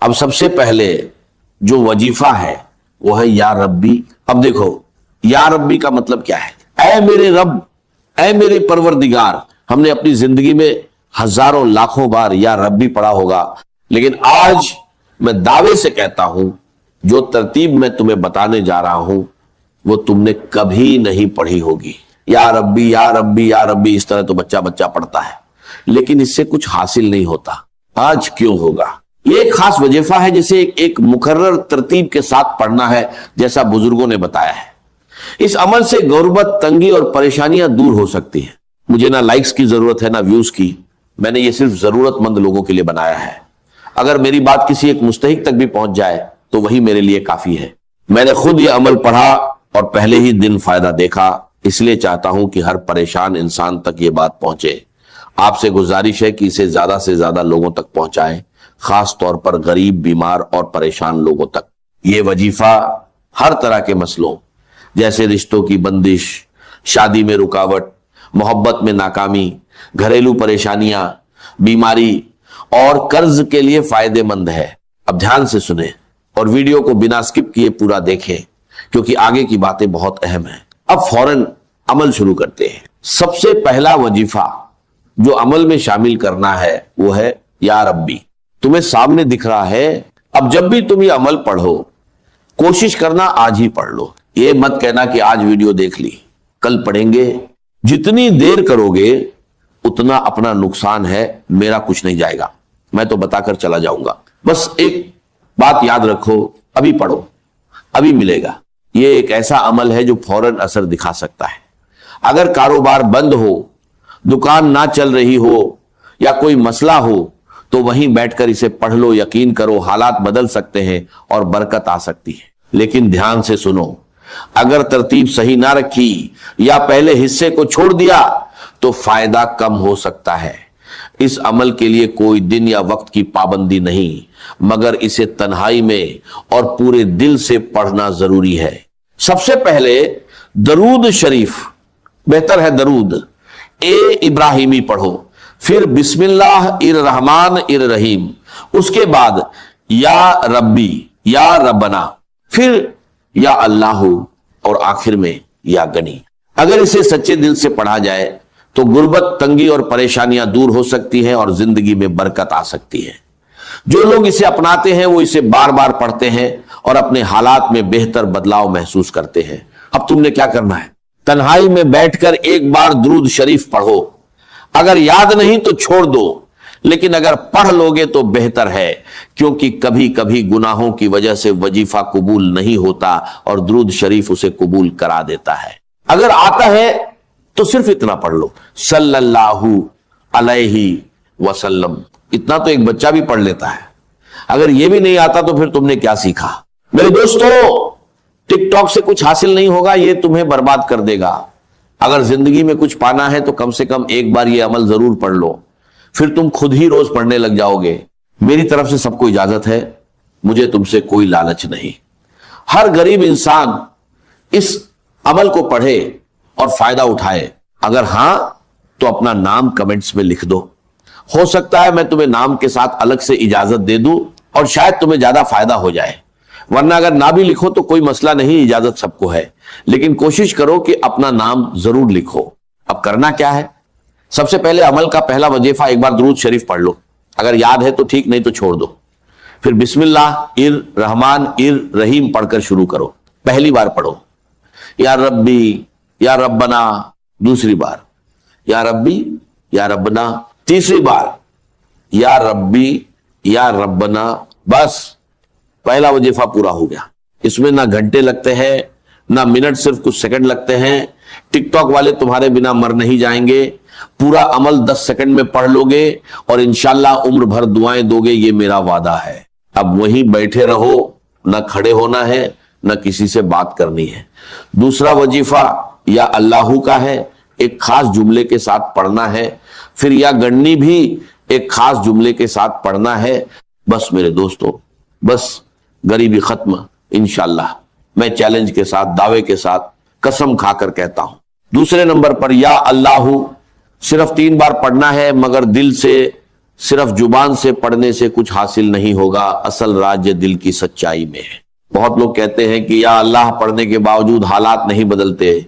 اب سب سے پہلے جو وظیفہ ہے وہ ہے یا ربی. اب دیکھو یا ربی کا مطلب کیا ہے؟ اے میرے رب، اے میرے پروردگار. ہم نے اپنی زندگی میں ہزاروں لاکھوں بار یا ربی پڑھا ہوگا، لیکن آج میں دعوے سے کہتا ہوں جو ترتیب میں تمہیں بتانے جا رہا ہوں وہ تم نے کبھی نہیں پڑھی ہوگی. یا ربی یا ربی یا ربی اس طرح تو بچہ پڑھتا ہے، لیکن اس سے کچھ حاصل نہیں ہوتا. آج کیوں ہوگا؟ یہ ایک خاص وظیفہ ہے جسے ایک مقرر ترتیب کے ساتھ پڑھنا ہے، جیسا بزرگوں نے بتایا ہے. اس عمل سے غربت، تنگی اور پریشانیاں دور ہو سکتی ہیں. مجھے نہ لائکس کی ضرورت ہے نہ ویوز کی، میں نے یہ صرف ضرورت مند لوگوں کے لیے بنایا ہے. اگر میری بات کسی ایک مستحق تک بھی پہنچ جائے تو وہی میرے لیے کافی ہے. میں نے خود یہ عمل پڑھا اور پہلے ہی دن فائدہ دیکھا، اس لیے چاہتا ہوں کہ ہر پریشان انسان تک یہ بات پہنچے. آپ سے گزارش ہے کہ اسے زیادہ سے زیادہ لوگوں تک پہنچائیں، خاص طور پر غریب، بیمار اور پریشان لوگوں تک. یہ وظیفہ ہر طرح کے مسئلوں جیسے رشتوں کی بندش، شادی میں رکاوٹ، محبت میں ناکامی، گھریلو پریشانیاں، بیماری اور قرض کے لیے فائدہ مند ہے. اب دھیان سے سنیں اور ویڈیو کو بنا سکپ کیے پورا دیکھیں، کیونکہ آگے کی باتیں بہت اہم ہیں. اب فوراً عمل شروع کرتے ہیں. سب سے پہلا وظیفہ جو عمل میں شامل کرنا ہے وہ ہے یا ربی. تمہیں سامنے دکھ رہا ہے. اب جب بھی تم یہ عمل پڑھو کوشش کرنا آج ہی پڑھ لو. یہ مت کہنا کہ آج ویڈیو دیکھ لی کل پڑھیں گے. جتنی دیر کرو گے اتنا اپنا نقصان ہے، میرا کچھ نہیں جائے گا، میں تو بتا کر چلا جاؤں گا. بس ایک بات یاد رکھو، ابھی پڑھو ابھی ملے گا. یہ ایک ایسا عمل ہے جو فوراً اثر دکھا سکتا ہے. اگر کاروبار بند ہو، دکان نہ چل رہی ہو یا کوئی مسئلہ ہو تو وہیں بیٹھ کر اسے پڑھ لو. یقین کرو حالات بدل سکتے ہیں اور برکت آ سکتی ہے. لیکن دھیان سے سنو، اگر ترتیب صحیح نہ رکھی یا پہلے حصے کو چھوڑ دیا تو فائدہ کم ہو سکتا ہے. اس عمل کے لیے کوئی دن یا وقت کی پابندی نہیں، مگر اسے تنہائی میں اور پورے دل سے پڑھنا ضروری ہے. سب سے پہلے درود شریف، بہتر ہے درود ابراہیمی پڑھو، پھر بسم اللہ الرحمن الرحیم، اس کے بعد یا ربی یا ربنا، پھر یا اللہ اور آخر میں یا گنی. اگر اسے سچے دل سے پڑھا جائے تو غربت، تنگی اور پریشانیاں دور ہو سکتی ہیں اور زندگی میں برکت آ سکتی ہے. جو لوگ اسے اپناتے ہیں وہ اسے بار بار پڑھتے ہیں اور اپنے حالات میں بہتر بدلاؤ محسوس کرتے ہیں. اب تم نے کیا کرنا ہے؟ تنہائی میں بیٹھ کر ایک بار درود شریف پڑھو. اگر یاد نہیں تو چھوڑ دو، لیکن اگر پڑھ لوگے تو بہتر ہے، کیونکہ کبھی کبھی گناہوں کی وجہ سے وظیفہ قبول نہیں ہوتا اور درود شریف اسے قبول کرا دیتا ہے. اگر آتا ہے تو صرف اتنا پڑھ لو، صلی اللہ علیہ وسلم. اتنا تو ایک بچہ بھی پڑھ لیتا ہے. اگر یہ بھی نہیں آتا تو پھر تم نے کیا سیکھا؟ میرے دوستو، ٹک ٹاک سے کچھ حاصل نہیں ہوگا، یہ تمہیں برباد کر دے گا. اگر زندگی میں کچھ پانا ہے تو کم سے کم ایک بار یہ عمل ضرور پڑھ لو، پھر تم خود ہی روز پڑھنے لگ جاؤ گے. میری طرف سے سب کو اجازت ہے، مجھے تم سے کوئی لالچ نہیں. ہر غریب انسان اس عمل کو پڑھے اور فائدہ اٹھائے. اگر ہاں تو اپنا نام کمنٹس میں لکھ دو. ہو سکتا ہے میں تمہیں نام کے ساتھ الگ سے اجازت دے دوں اور شاید تمہیں زیادہ فائدہ ہو جائے. ورنہ اگر نہ بھی لکھو تو کوئی مسئلہ نہیں، اجازت سب کو ہے، لیکن کوشش کرو کہ اپنا نام ضرور لکھو. اب کرنا کیا ہے؟ سب سے پہلے عمل کا پہلا وظیفہ ایک بار درود شریف پڑھ لو. اگر یاد ہے تو ٹھیک، نہیں تو چھوڑ دو. پھر بسم اللہ الرحمن الرحیم پڑھ کر شروع کرو. پہلی بار پڑھو یا ربی یا ربنا، دوسری بار یا ربی یا ربنا، تیسری بار یا ربی یا ربنا. بس پہلا وظیفہ پورا ہو گیا. اس میں نہ گھنٹے لگتے ہیں نہ منٹ، صرف کچھ سیکنڈ لگتے ہیں. ٹک ٹاک والے تمہارے بنا مر نہیں جائیں گے. پورا عمل 10 سیکنڈ میں پڑھ لو گے اور انشاءاللہ عمر بھر دعائیں دو گے، یہ میرا وعدہ ہے. اب وہیں بیٹھے رہو، نہ کھڑے ہونا ہے نہ کسی سے بات کرنی ہے. دوسرا وظیفہ یا اللہ کا ہے، ایک خاص جملے کے ساتھ پڑھنا ہے. پھر یا گنی بھی ایک خاص جملے کے ساتھ پڑھنا ہے. بس میرے دوستو، بس غریبی ختم انشاءاللہ. میں چیلنج کے ساتھ، دعوے کے ساتھ، قسم کھا کر کہتا ہوں. دوسرے نمبر پر یا اللہ صرف 3 بار پڑھنا ہے، مگر دل سے صرف زبان سے پڑھنے سے کچھ حاصل نہیں ہوگا، اصل راج دل کی سچائی میں ہے۔ بہت لوگ کہتے ہیں کہ یا اللہ پڑھنے کے باوجود حالات نہیں بدلتے،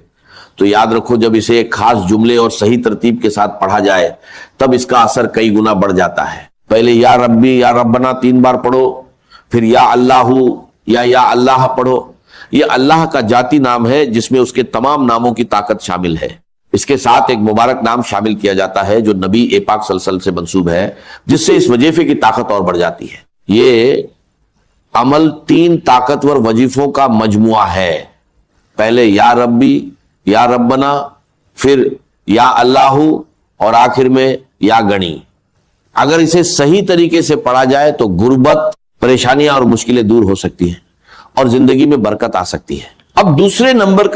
تو یاد رکھو جب اسے ایک خاص جملے اور صحیح ترتیب کے ساتھ پڑھا جائے تب اس کا اثر کئی گنا بڑھ جاتا ہے۔ پہلے یا ربی یا ربنا 3 بار پڑھو، پھر یا اللہ پڑھو۔ یہ اللہ کا ذاتی نام ہے جس میں اس کے تمام ناموں کی طاقت شامل ہے۔ اس کے ساتھ ایک مبارک نام شامل کیا جاتا ہے جو نبی پاک صلی اللہ علیہ وسلم سے منسوب ہے، جس سے اس وظیفے کی طاقت اور بڑھ جاتی ہے۔ یہ عمل 3 طاقتور وظیفوں کا مجموعہ ہے، پہلے یا ربی یا ربنا، پھر یا اللہ، اور آخر میں یا گنی۔ اگر اسے صحیح طریقے سے پڑھا جائے تو غربت، پریشانیاں اور مشکلیں دور ہو سکتی ہیں اور زندگی میں برکت آ سکتی ہے۔ اب دوسرے نمبر کا